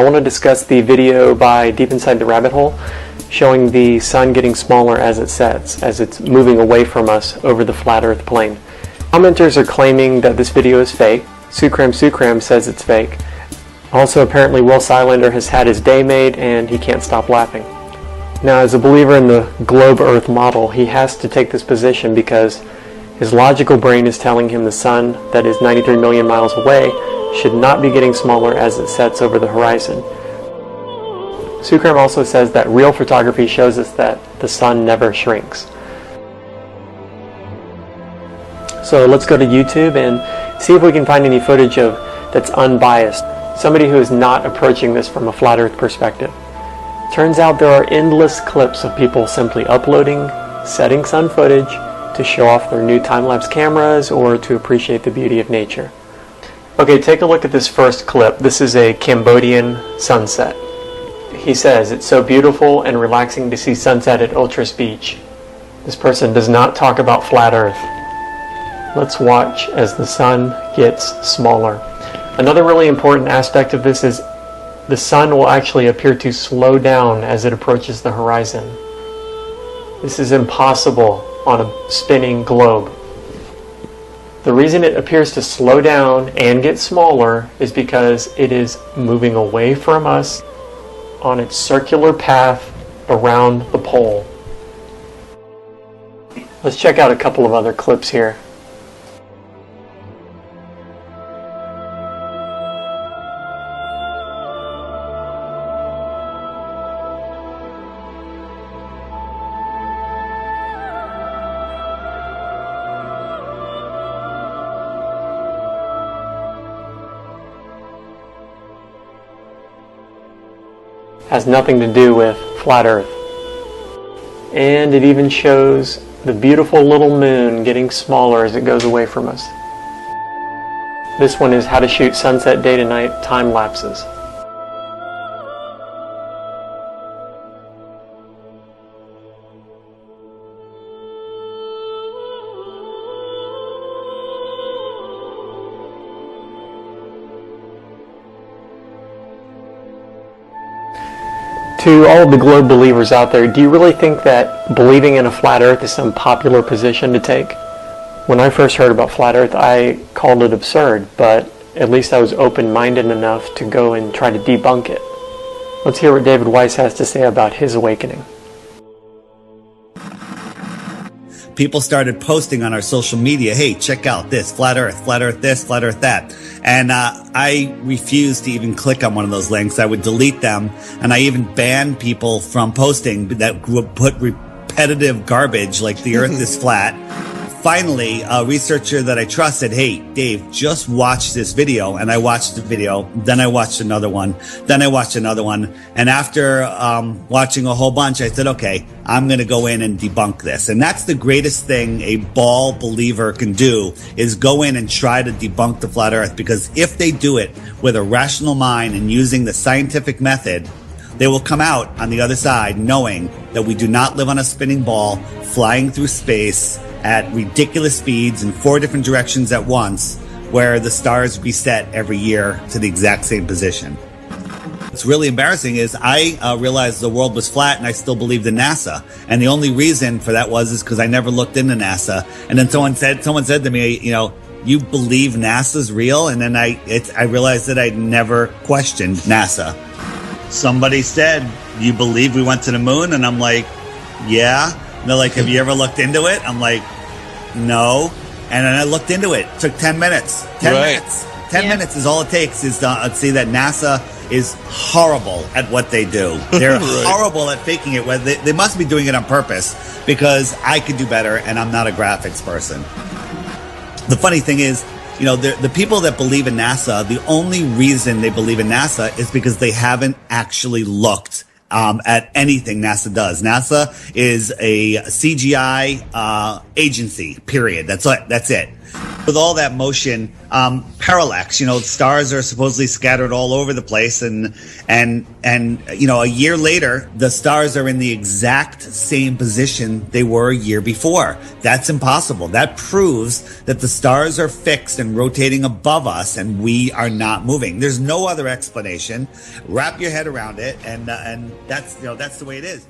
I want to discuss the video by Deep Inside the Rabbit Hole showing the sun getting smaller as it sets, as it's moving away from us over the flat Earth plane. Commenters are claiming that this video is fake. Sukram says it's fake. Also, apparently Will Silander has had his day made and he can't stop laughing. Now, as a believer in the globe Earth model, he has to take this position because his logical brain is telling him the sun, that is 93 million miles away, should not be getting smaller as it sets over the horizon. Sukram also says that real photography shows us that the sun never shrinks. So let's go to YouTube and see if we can find any footage that's unbiased. Somebody who is not approaching this from a flat Earth perspective. Turns out there are endless clips of people simply uploading, setting sun footage to show off their new time-lapse cameras or to appreciate the beauty of nature. Okay, take a look at this first clip. This is a Cambodian sunset. He says, "It's so beautiful and relaxing to see sunset at Ultras Beach." This person does not talk about flat Earth. Let's watch as the sun gets smaller. Another really important aspect of this is the sun will actually appear to slow down as it approaches the horizon. This is impossible on a spinning globe. The reason it appears to slow down and get smaller is because it is moving away from us on its circular path around the pole. Let's check out a couple of other clips here. Has nothing to do with flat Earth. And it even shows the beautiful little moon getting smaller as it goes away from us. This one is how to shoot sunset day to night time lapses. To all of the globe believers out there, do you really think that believing in a flat Earth is some popular position to take? When I first heard about flat Earth, I called it absurd, but at least I was open-minded enough to go and try to debunk it. Let's hear what David Weiss has to say about his awakening. People started posting on our social media, "Hey, check out this, flat Earth this, flat Earth that." And I refused to even click on one of those links. I would delete them, and I even banned people from posting that would put repetitive garbage like the Earth is flat. Finally, a researcher that I trust said, "Hey, Dave, just watch this video." And I watched the video. Then I watched another one. Then I watched another one. And after watching a whole bunch, I said, okay, I'm going to go in and debunk this. And that's the greatest thing a ball believer can do, is go in and try to debunk the flat Earth. Because if they do it with a rational mind and using the scientific method, they will come out on the other side knowing that we do not live on a spinning ball flying through space at ridiculous speeds in 4 different directions at once, where the stars reset every year to the exact same position. What's really embarrassing is I realized the world was flat and I still believed in NASA. And the only reason for that is because I never looked into NASA. And then someone said to me, you believe NASA's real? And then I realized that I'd never questioned NASA. Somebody said, "You believe we went to the moon?" And I'm like, "Yeah." And they're like, "Have you ever looked into it?" I'm like, "No." And then I looked into it. It took 10 minutes. 10 minutes. 10 minutes is all it takes is to see that NASA is horrible at what they do. They're horrible at faking it. They must be doing it on purpose, because I could do better and I'm not a graphics person. The funny thing is, the people that believe in NASA, the only reason they believe in NASA is because they haven't actually looked at anything NASA does. NASA is a CGI agency, period. That's it. with all that motion, parallax, stars are supposedly scattered all over the place. And a year later, the stars are in the exact same position they were a year before. That's impossible. That proves that the stars are fixed and rotating above us and we are not moving. There's no other explanation. Wrap your head around it. And that's the way it is.